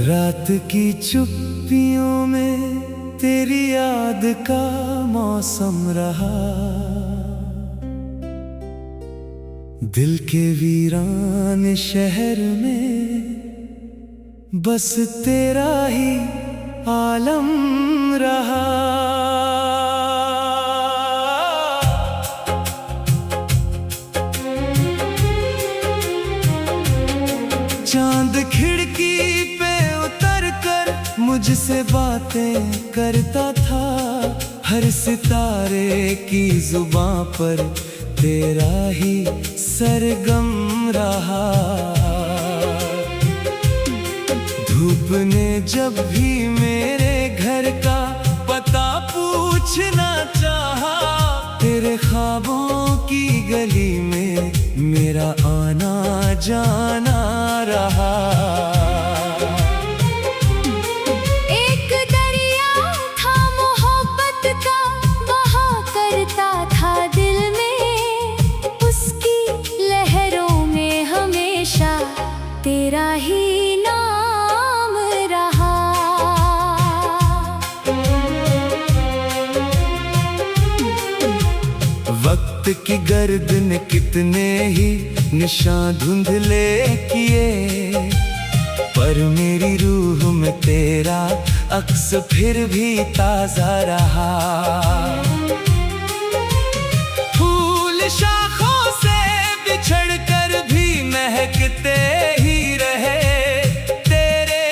रात की चुप्पियों में तेरी याद का मौसम रहा। दिल के वीरान शहर में बस तेरा ही आलम रहा। चांद खिड़की पे उतर कर मुझसे बातें करता था। हर सितारे की जुबां पर तेरा ही सरगम रहा। धूप ने जब भी मेरे घर का पता पूछना चाहा, तेरे ख्वाबों की गली में मेरा आना जाना रहा। एक दरिया था मोहब्बत का, बहा करता था दिल में। उसकी लहरों में हमेशा तेरा ही नाम रहा। वक्त की गर्द ने कितने ही निशान धुंधले किए, पर मेरी रूह में तेरा अक्स फिर भी ताजा रहा। फूल शाखों से बिछड़ कर भी महकते ही रहे, तेरे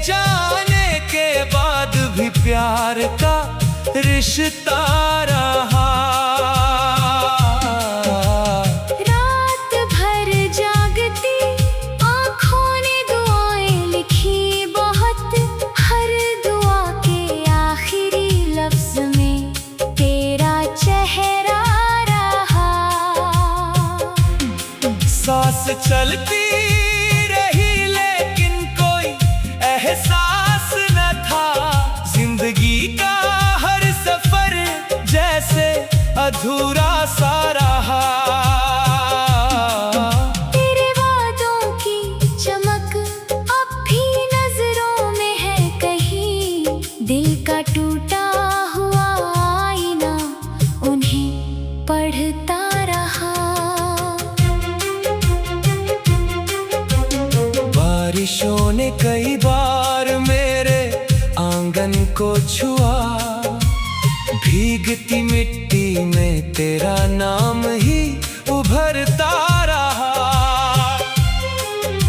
जाने के बाद भी प्यार का रिश्ता रहा। सांस चलती रही लेकिन कोई एहसास न था। जिंदगी का हर सफर जैसे अधूरा सा रहा। तेरे वादों की चमक अब भी नजरों में है कहीं। दिल का टूटा हुआ आईना उन्हें पढ़ता रहा। बारिशों ने कई बार मेरे आंगन को छुआ, भीगती मिट्टी में तेरा नाम ही उभरता रहा।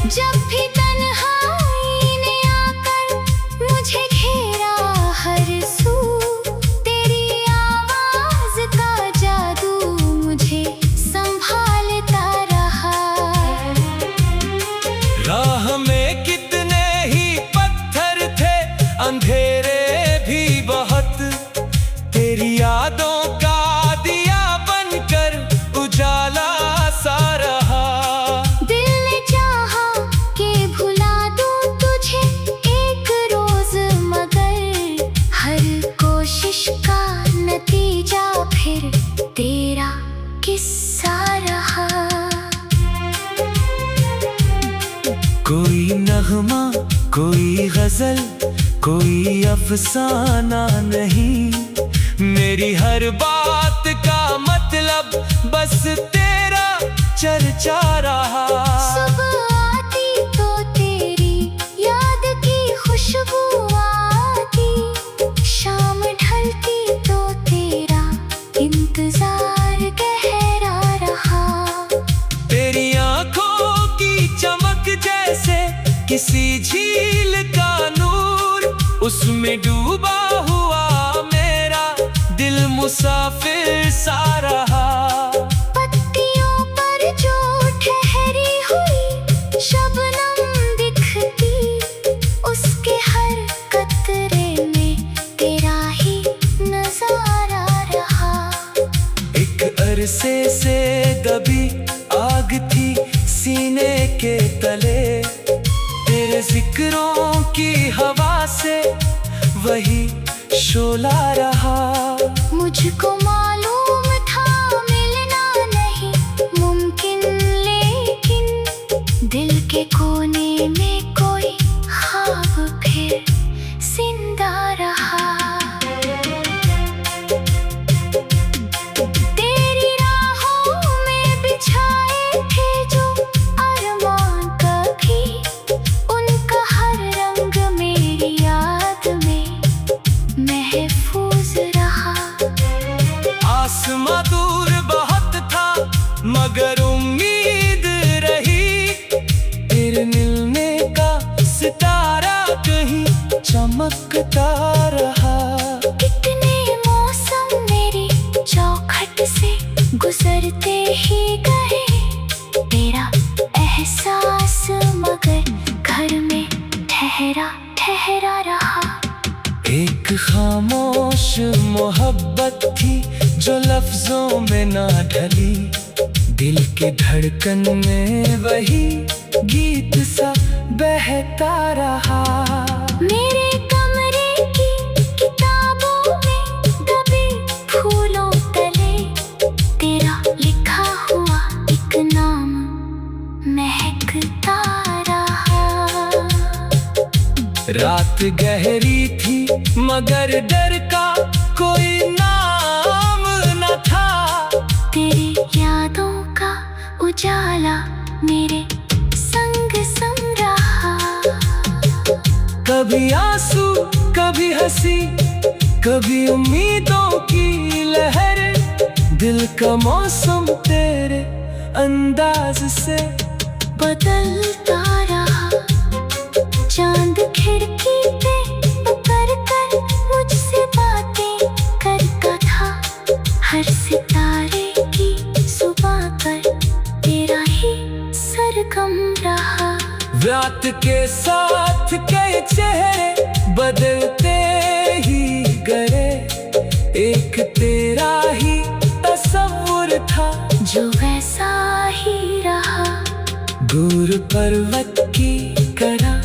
जब भी तन्हाई ने आकर मुझे घेरा हर सू, तेरी आवाज का जादू मुझे संभालता रहा। राह में कितने ही पत्थर थे, अंधेरे भी बहुत, तेरी यादों का दिया बनकर उजाला सा रहा। दिल ने चाहा कि भुला दूं तुझे एक रोज, मगर हर कोशिश का नतीजा फिर तेरा किस्सा रहा। कोई नगमा, कोई गजल, कोई अफसाना नहीं, मेरी हर बात का मतलब बस तेरा चर्चा रहा। सुबह आती तो तेरी याद की खुशबू आती, शाम ढलती तो तेरा इंतजार गहरा रहा। तेरी आंखों की चमक जैसे किसी झील का नूर, उसमें डूबा हुआ मेरा दिल मुसाफिर सा रहा। पत्तियों पर जो ठहरी हुई शबनम दिखती, उसके तेरे जिक्रों की हवा से वही शोला रहा। मुझको मालूम था मिलना नहीं मुमकिन, लेकिन दिल के कोने में कोई ख्वाब फिर जिंदा रहा। तेरी राहों में बिछाए थे जो अरमान कभी, उनका हर रंग मेरी याद में महफूज रहा। आसमां दूर बहुत था मगर उम्मीद रही, तेरे मिलने का सितारा कहीं चमकता रहा। कितने मौसम मेरी चौखट से गुजरते ही गए, तेरा एहसास मगर घर में ठहरा ठहरा रहा। एक खामोश मोहब्बत थी जो लफ्जों में ना ढली, दिल के धड़कन में वही गीत सा बहता रहा। मेरे कमरे की किताबों में दबे फूलों तले तेरा लिखा हुआ एक नाम महकता रहा। रात गहरी थी मगर डर का कोई नाम न था, तेरी यादों का उजाला मेरे संग संग रहा। कभी आंसू कभी हंसी कभी उम्मीदों की लहर, दिल का मौसम तेरे अंदाज से बदलता रहा। चांद खिड़की पे उतर कर मुझसे बातें करता था, हर सितारे की जुबां पर तेरा ही सरगम रहा। रात के साथ कई चेहरे बदलते ही गए, एक तेरा ही तस्वुर था जो वैसा ही रहा। दूर पर्वत की कड़ा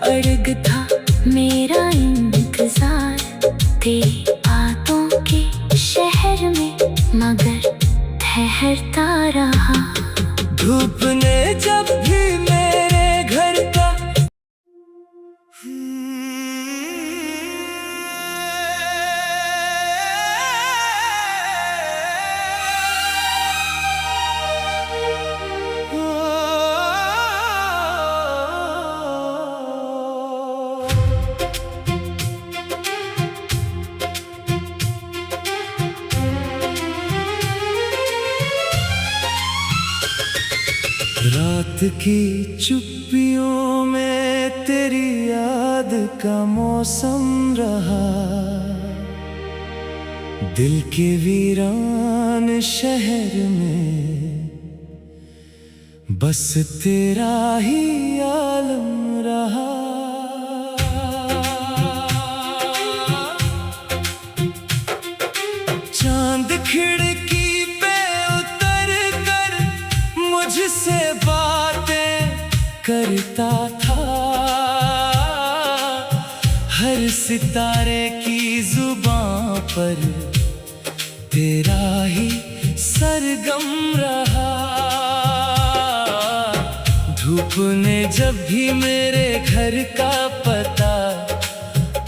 अर्ग था मेरा इंतजार, तेरी बातों के शहर में मगर ठहरता रहा। धूप ने जब भी मेरे घर का रात की चुप्पियों में तेरी याद का मौसम रहा, दिल के वीरान शहर में बस तेरा ही आलम रहा। चांद खिड़की पे उतर कर मुझसे बातें करता था, हर सितारे की जुबां पर तेरा ही सरगम रहा। धूप ने जब भी मेरे घर का पता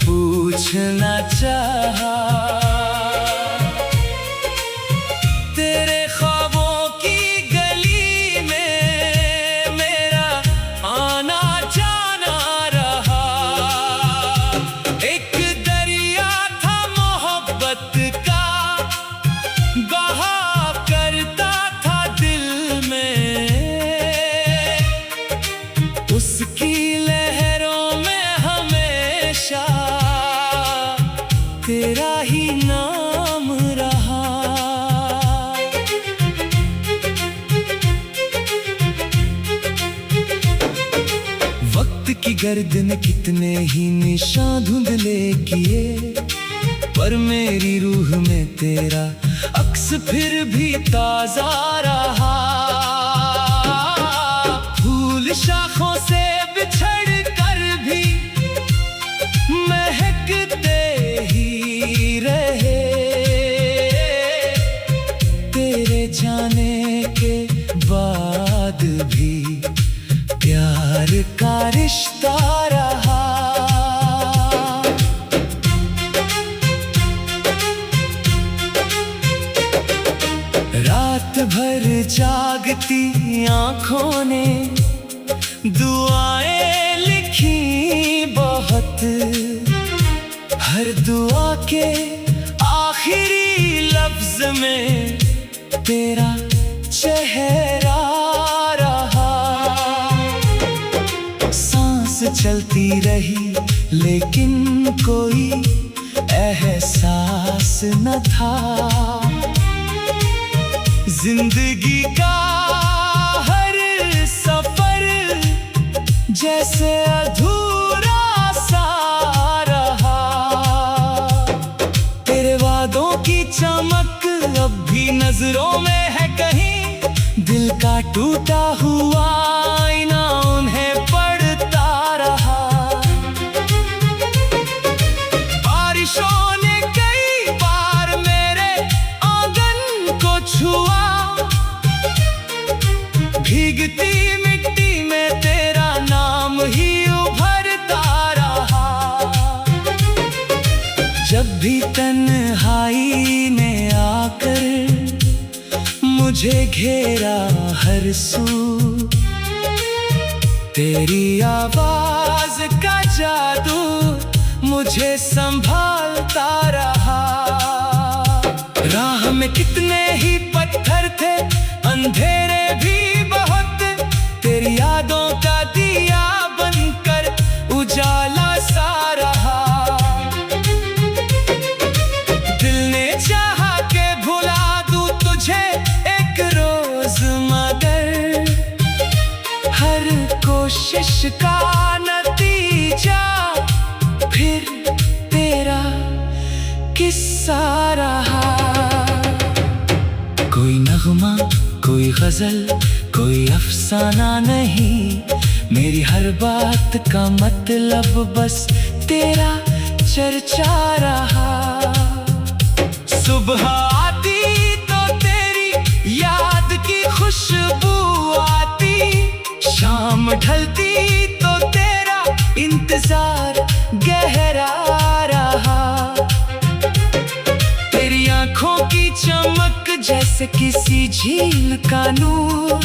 पूछना चाहा, तेरे ख्वाबों की गली में मेरा आना जाना रहा। एक दरिया था मोहब्बत का बहा करता था दिल में, उसकी लहरों में हमेशा तेरा ही नाम रहा। वक्त की गर्दन कितने ही निशान धुंधले किए, पर मेरी रूह में तेरा अक्स फिर भी ताजा रहा। फूल शाखों से बिछड़ कर बरसता रहा। रात भर जागती आंखों ने दुआएं लिखी बहुत, हर दुआ के आखिरी लफ्ज में तेरा चेहरा रहा। सांस चलती रही लेकिन कोई एहसास न था। जिंदगी का हर सफर जैसे अधूरा सा रहा। तेरे वादों की चमक अब भी नजरों में है कहीं, दिल का टूटा हुआ आईना उन्हें पढ़ता रहा। बारिशों ने कई बार मेरे आंगन को छुआ, भीगती मिट्टी में तेरा नाम ही उभरता रहा। जब भी तन्हाई ने आकर मुझे घेरा हर सू, तेरी आवाज का जादू मुझे संभालता रहा। राह में कितने ही पत्थर थे, अंधेरे भी बहुत, तेरी यादों का दिया बनकर उजाला सा रहा। दिल ने चाहा के भुला दूं तुझे एक रोज, मगर हर कोशिश का नतीजा फिर तेरा किस्सा रहा। कोई नगमा, कोई गजल, कोई अफसाना नहीं, मेरी हर बात का मतलब बस तेरा चर्चा रहा। सुबह आती तो तेरी याद की खुशबू आती, शाम ढलती तो तेरा इंतजार गहरा रहा। तेरी आंखों की चमक जैसे किसी झील का नूर,